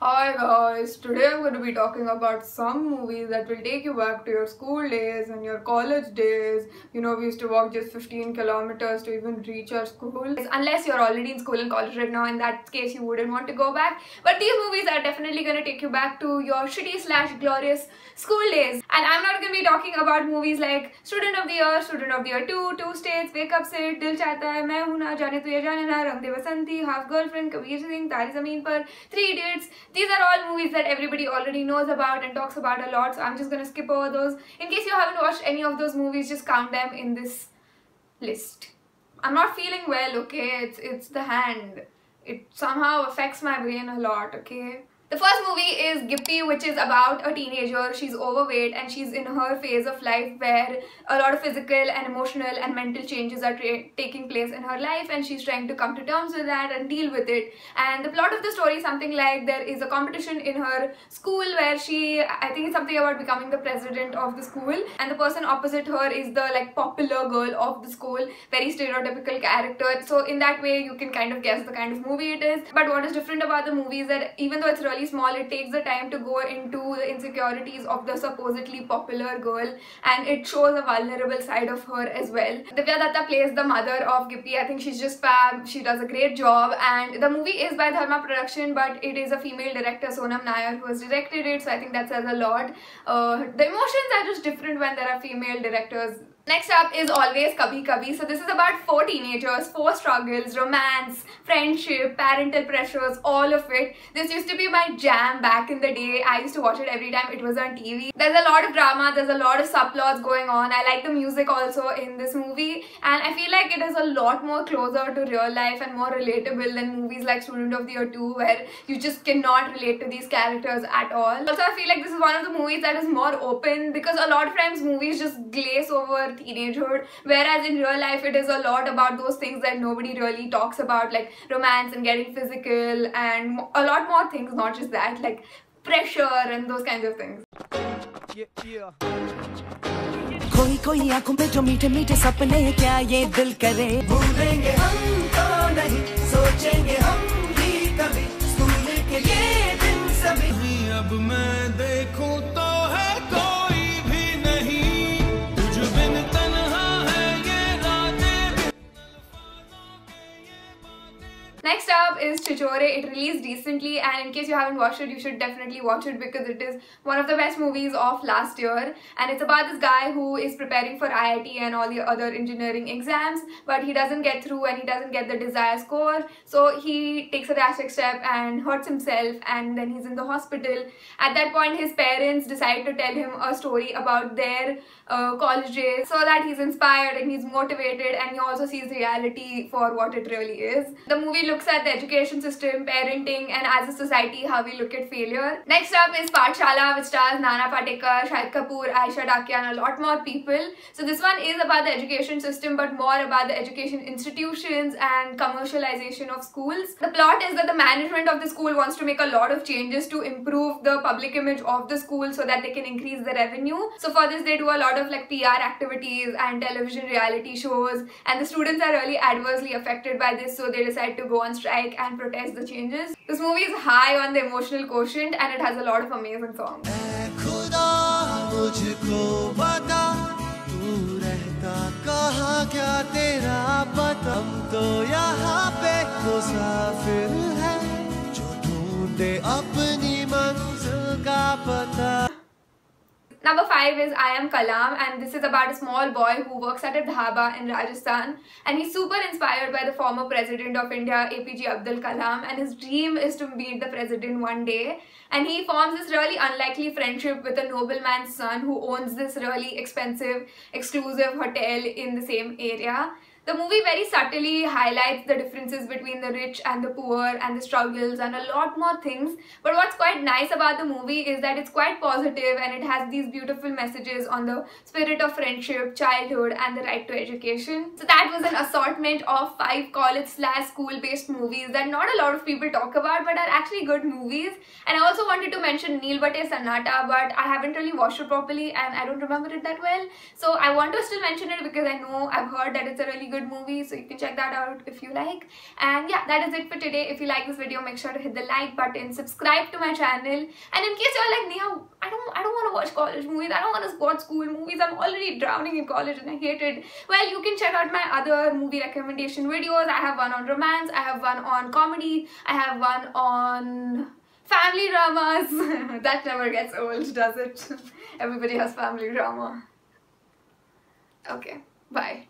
Hi guys, today I'm going to be talking about some movies that will take you back to your school days and your college days. You know, we used to walk just 15 kilometers to even reach our school. Unless you're already in school and college right now, in that case you wouldn't want to go back. But these movies are definitely going to take you back to your shitty/glorious school days. And I'm not going to be talking about movies like Student of the Year, Student of the Year 2, Two States, Wake Up Sid, Dil Chahta Hai, Main Hoon Na, Jaane Tu Ye Jaane Na, Rang De Basanti, Half Girlfriend, Kabir Singh, Tari Zameen Par, Three Idiots. These are all movies that everybody already knows about and talks about a lot, so I'm just gonna skip over those. In case you haven't watched any of those movies, just count them in this list. I'm not feeling well, okay? It's the hand. It somehow affects my brain a lot, okay? The first movie is Gippy, which is about a teenager. She's overweight and she's in her phase of life where a lot of physical and emotional and mental changes are taking place in her life, and she's trying to come to terms with that and deal with it. And the plot of the story is something like there is a competition in her school where I think it's something about becoming the president of the school, and the person opposite her is the popular girl of the school, very stereotypical character. So in that way you can kind of guess the kind of movie it is. But what is different about the movie is that even though it's really small, it takes the time to go into the insecurities of the supposedly popular girl, and it shows a vulnerable side of her as well. Divya Datta plays the mother of Gippy. I think she's just fab. She does a great job, and the movie is by Dharma Production, but it is a female director, Sonam Nair, who has directed it, so I think that says a lot. The emotions are just different when there are female directors. Next up is Always Kabhi Kabhi. So this is about 4 teenagers, 4 struggles, romance, friendship, parental pressures, all of it. This used to be my jam back in the day. I used to watch it every time it was on TV. There's a lot of drama, there's a lot of subplots going on. I like the music also in this movie, and I feel like it is a lot more closer to real life and more relatable than movies like Student of the Year 2, where you just cannot relate to these characters at all. Also, I feel like this is one of the movies that is more open, because a lot of times movies just glaze over teenagehood, whereas in real life it is a lot about those things that nobody really talks about, like romance and getting physical and a lot more things, not just that, like pressure and those kinds of things. कोई कोई आंखों पे जो मीठे मीठे सपने, क्या ये दिल करे भूलेंगे हम तो नहीं, सोचेंगे हम भी कभी स्कूल के ये दिन सभी। अब मैं देखूं तो है कोई भी नहीं, तुझ बिन तन्हा है ये रातें। Next up is Chichore. It released recently, and in case you haven't watched it, you should definitely watch it because it is one of the best movies of last year. And it's about this guy who is preparing for IIT and all the other engineering exams, but he doesn't get through and he doesn't get the desired score. So he takes a drastic step and hurts himself, and then he's in the hospital. At that point, his parents decide to tell him a story about their college days, so that he's inspired and he's motivated, and he also sees reality for what it really is. The movie looks at the education system, parenting, and as a society how we look at failure. Next up is Pathshala, which stars Nana Patekar, Shahid Kapoor, Aisha Dakia, and a lot more people. So this one is about the education system, but more about the education institutions and commercialization of schools. The plot is that the management of the school wants to make a lot of changes to improve the public image of the school so that they can increase the revenue. So for this they do a lot of PR activities and television reality shows, and the students are really adversely affected by this, so they decide to go on strike and protest the changes. This movie is high on the emotional quotient, and it has a lot of amazing songs. Number 5 is I Am Kalam, and this is about a small boy who works at a dhaba in Rajasthan, and he's super inspired by the former president of India, APJ Abdul Kalam, and his dream is to meet the president one day. And he forms this really unlikely friendship with a nobleman's son who owns this really expensive, exclusive hotel in the same area. The movie very subtly highlights the differences between the rich and the poor and the struggles and a lot more things. But what's quite nice about the movie is that it's quite positive, and it has these beautiful messages on the spirit of friendship, childhood, and the right to education. So that was an assortment of 5 college/school based movies that not a lot of people talk about but are actually good movies. And I also wanted to mention Neel Bate Sannata, but I haven't really watched it properly and I don't remember it that well. So I want to still mention it because I know I've heard that it's a really good good movie, so you can check that out if you like. And yeah, that is it for today. If you like this video, make sure to hit the like button, subscribe to my channel, and in case you're like, Neha, I don't want to watch college movies, I don't want to watch school movies, I'm already drowning in college and I hate it. Well, you can check out my other movie recommendation videos. I have one on romance, I have one on comedy, I have one on family dramas. That never gets old, does it? Everybody has family drama. Okay, bye.